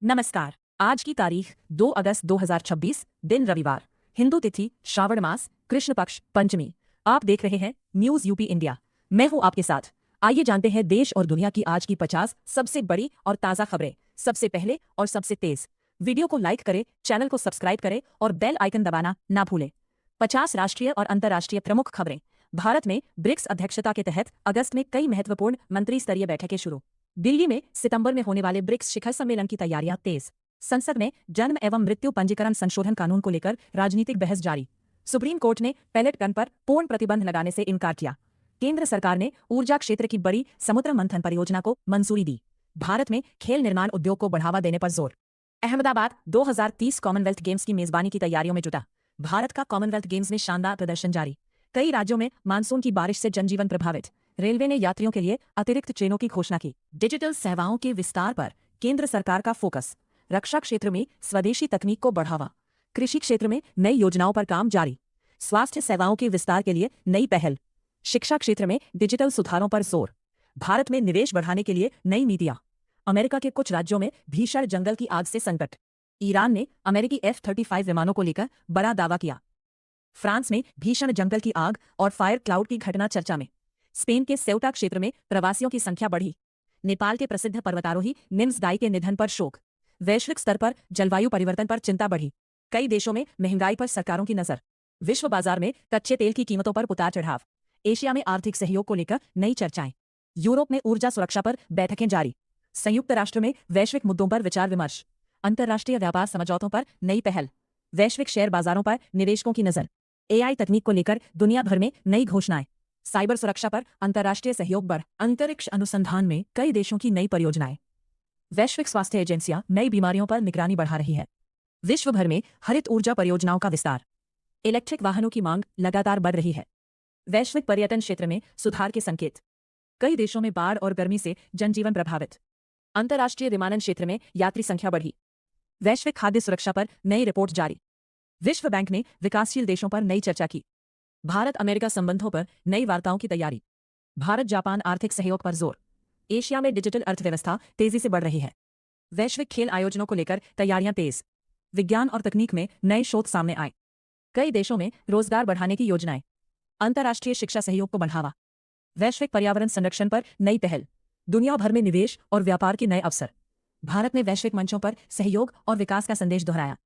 नमस्कार। आज की तारीख 2 अगस्त 2026, दिन रविवार, हिंदू तिथि श्रावण मास, कृष्ण पक्ष, पंचमी। आप देख रहे हैं न्यूज यूपी इंडिया। मैं हूं आपके साथ। आइए जानते हैं देश और दुनिया की आज की 50 सबसे बड़ी और ताजा खबरें। सबसे पहले और सबसे तेज। वीडियो को लाइक करें, चैनल को सब्सक्राइब करें और बेल आइकन दबाना ना भूलें। 50 राष्ट्रीय और अंतर्राष्ट्रीय प्रमुख खबरें। भारत में ब्रिक्स अध्यक्षता के तहत अगस्त में कई महत्वपूर्ण मंत्री स्तरीय बैठकें शुरू। दिल्ली में सितंबर में होने वाले ब्रिक्स शिखर सम्मेलन की तैयारियां तेज। संसद में जन्म एवं मृत्यु पंजीकरण संशोधन कानून को लेकर राजनीतिक बहस जारी। सुप्रीम कोर्ट ने पैलेट गन पर पूर्ण प्रतिबंध लगाने से इनकार किया। केंद्र सरकार ने ऊर्जा क्षेत्र की बड़ी समुद्र मंथन परियोजना को मंजूरी दी। भारत में खेल निर्माण उद्योग को बढ़ावा देने पर जोर। अहमदाबाद 2030 कॉमनवेल्थ गेम्स की मेजबानी की तैयारियों में जुटा। भारत का कॉमनवेल्थ गेम्स में शानदार प्रदर्शन जारी। कई राज्यों में मानसून की बारिश से जनजीवन प्रभावित। रेलवे ने यात्रियों के लिए अतिरिक्त ट्रेनों की घोषणा की। डिजिटल सेवाओं के विस्तार पर केंद्र सरकार का फोकस। रक्षा क्षेत्र में स्वदेशी तकनीक को बढ़ावा। कृषि क्षेत्र में नई योजनाओं पर काम जारी। स्वास्थ्य सेवाओं के विस्तार के लिए नई पहल। शिक्षा क्षेत्र में डिजिटल सुधारों पर जोर। भारत में निवेश बढ़ाने के लिए नई नीतियां। अमेरिका के कुछ राज्यों में भीषण जंगल की आग से संकट। ईरान ने अमेरिकी F-35 विमानों को लेकर बड़ा दावा किया। फ्रांस में भीषण जंगल की आग और फायर क्लाउड की घटना चर्चा में। स्पेन के सेउटा क्षेत्र में प्रवासियों की संख्या बढ़ी। नेपाल के प्रसिद्ध पर्वतारोही निम्स दाई के निधन पर शोक। वैश्विक स्तर पर जलवायु परिवर्तन पर चिंता बढ़ी। कई देशों में महंगाई पर सरकारों की नजर। विश्व बाजार में कच्चे तेल की कीमतों पर उतार चढ़ाव। एशिया में आर्थिक सहयोग को लेकर नई चर्चाएं। यूरोप में ऊर्जा सुरक्षा पर बैठकें जारी। संयुक्त राष्ट्र में वैश्विक मुद्दों पर विचार विमर्श। अंतर्राष्ट्रीय व्यापार समझौतों पर नई पहल। वैश्विक शेयर बाजारों पर निवेशकों की नजर। AI तकनीक को लेकर दुनिया भर में नई घोषणाएं। साइबर सुरक्षा पर अंतर्राष्ट्रीय सहयोग बढ़। अंतरिक्ष अनुसंधान में कई देशों की नई परियोजनाएं। वैश्विक स्वास्थ्य एजेंसियां नई बीमारियों पर निगरानी बढ़ा रही है। विश्व भर में हरित ऊर्जा परियोजनाओं का विस्तार। इलेक्ट्रिक वाहनों की मांग लगातार बढ़ रही है। वैश्विक पर्यटन क्षेत्र में सुधार के संकेत। कई देशों में बाढ़ और गर्मी से जनजीवन प्रभावित। अंतर्राष्ट्रीय विमानन क्षेत्र में यात्री संख्या बढ़ी। वैश्विक खाद्य सुरक्षा पर नई रिपोर्ट जारी। विश्व बैंक ने विकासशील देशों पर नई चर्चा की। भारत अमेरिका संबंधों पर नई वार्ताओं की तैयारी। भारत जापान आर्थिक सहयोग पर जोर। एशिया में डिजिटल अर्थव्यवस्था तेजी से बढ़ रही है। वैश्विक खेल आयोजनों को लेकर तैयारियां तेज। विज्ञान और तकनीक में नए शोध सामने आए। कई देशों में रोजगार बढ़ाने की योजनाएं। अंतर्राष्ट्रीय शिक्षा सहयोग को बढ़ावा। वैश्विक पर्यावरण संरक्षण पर नई पहल। दुनिया भर में निवेश और व्यापार के नए अवसर। भारत ने वैश्विक मंचों पर सहयोग और विकास का संदेश दोहराया।